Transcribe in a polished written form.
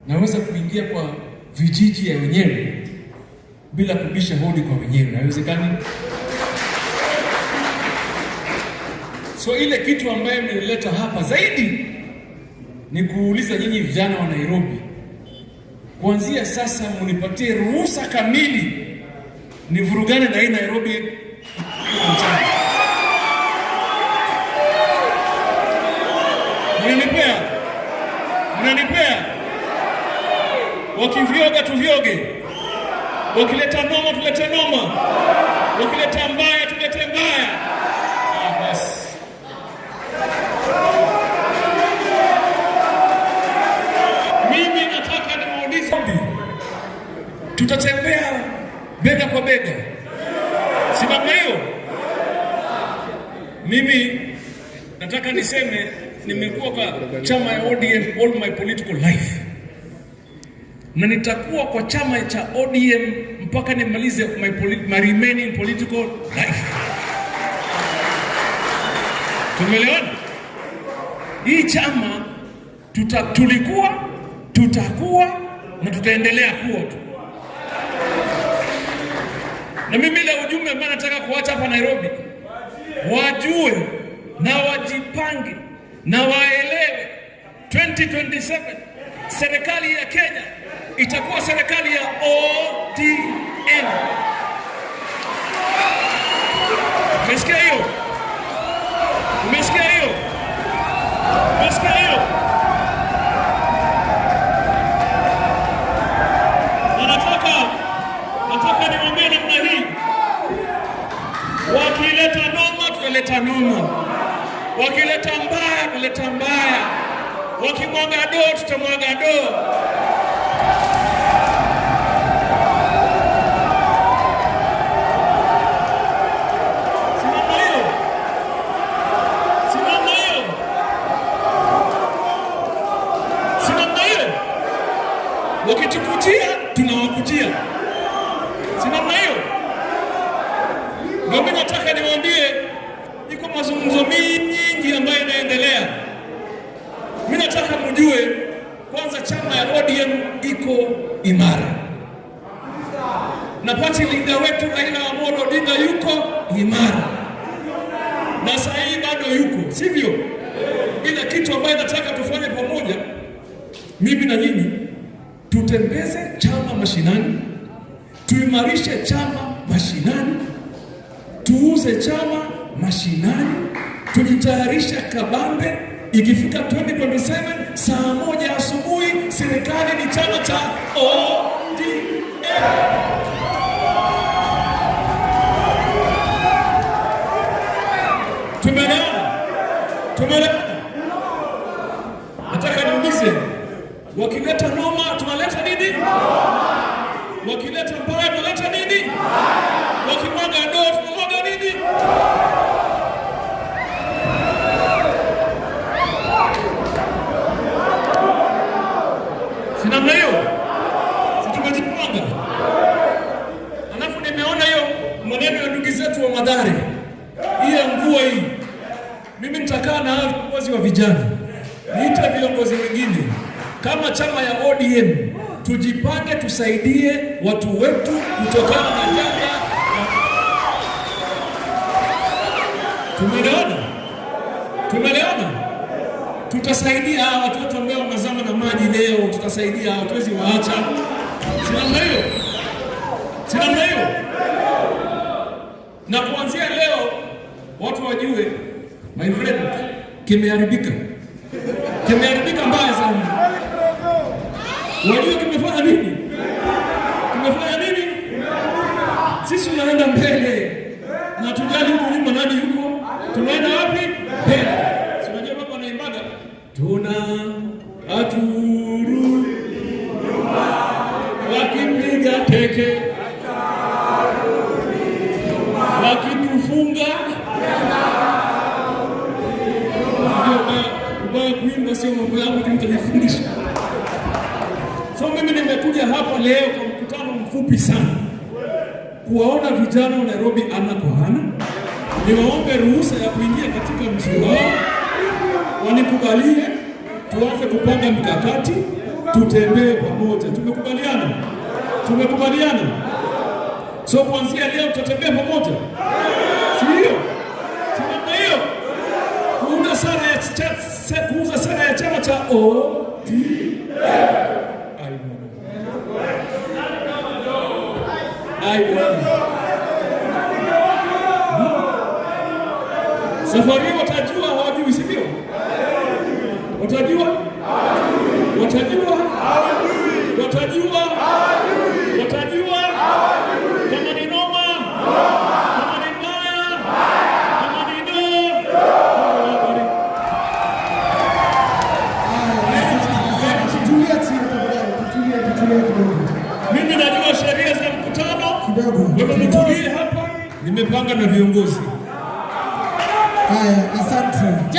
Naweza kuingia kwa vijiji ya wenyewe bila kubisha hodi kwa wenyewe, haiwezekani. So ile kitu ambayo imenileta hapa zaidi ni kuuliza nyinyi vijana wa Nairobi, kuanzia sasa munipatie ruhusa kamili nivurugane na hii Nairobi mchana. Mnanipea? Wakivyoga tuvyoge, wakileta noma tulete noma, wakileta mbaya tulete mbaya. Basi mimi nataka niwaulize, tutatembea bega kwa bega, si namna hiyo? Mimi nataka niseme nimekuwa kwa chama ya ODM all my political life, na nitakuwa kwa chama cha ODM mpaka nimalize my remaining political life. Tumeelewana? Hii chama tulikuwa, tutakuwa na tutaendelea kuwa tu. Na mimi ile ujumbe ambao nataka kuacha hapa Nairobi, wajue na wajipange na waelewe 2027 serikali ya Kenya itakuwa serikali ya ODM. Umesikia hiyo? Umesikia hiyo? Umesikia hiyo? Nataka niwaambie namna hii, wakileta noma tutaleta noma, wakileta mbaya tutaleta mbaya, wakimwaga doo tutamwaga doo. Wakitukutia tunawakutia, si namna hiyo? Mimi nataka niwaambie, iko mazungumzo mingi ambayo yanaendelea. Mimi nataka mjue kwanza, chama ya ODM iko imara, na party leader wetu Raila Amolo Odinga yuko imara, na sasa hii bado yuko, sivyo? Ile kitu ambayo nataka tufanye pamoja, mimi na nyinyi, tutembeze chama mashinani, tuimarishe chama mashinani, tuuze chama mashinani, tujitayarishe kabambe. Ikifika 2027 saa 1 asubuhi, serikali ni chama cha ODM. Tumeelewana? Nataka niulize, wakileta noma tunaleta nini? Wakileta mbaya tunaleta nini? Wakimwaga doo tunamwaga nini? Si namna hiyo? Si tumejipanga? Alafu nimeona hiyo maneno ya ndugu zetu wa Mathare, hii ya mvua hii, mimi nitakaa na viongozi wa vijana, niite viongozi wengine kama chama ya ODM, tujipange, tusaidie watu wetu kutokana na janga. Tumeelewana? Tutasaidia hawa watoto ambao wanazama na maji leo, tutasaidia, hatuwezi waacha. Si namna hiyo? Si namna hiyo? Na kuanzia leo watu wajue, my friend, kimeharibika mbaya sana. Wajua kimefanya nini? Kimefanya nini? Sisi tunaenda mbele, na tujali huko nyuma nani yuko, tunaenda wapi? Mbele. Si unajua baba anaimbaga, tuna aturu wakimpiga teke, wakitufunga ubaya kuimba sio mambo yangu, nitajifundisha. So mimi nimekuja hapa leo kwa mkutano mfupi sana, kuwaona vijana wa Nairobi ana kwa ana, niwaombe ruhusa ya kuingia katika mji wao, wanikubalie tuanze kupanga mikakati tutembee pamoja. Tumekubaliana? Tumekubaliana? So kuanzia leo tutatembea pamoja, si ndio? Si namna hiyo? Kuuza sera ya chama cha ODM. Safari watajua, hawajui, si ndio? Watajua kama ni noma, kama ni mbaya, kama ni mimi najua sheria za mkutano. Wewe mtulie hapa, nimepanga na viongozi. Haya, asante.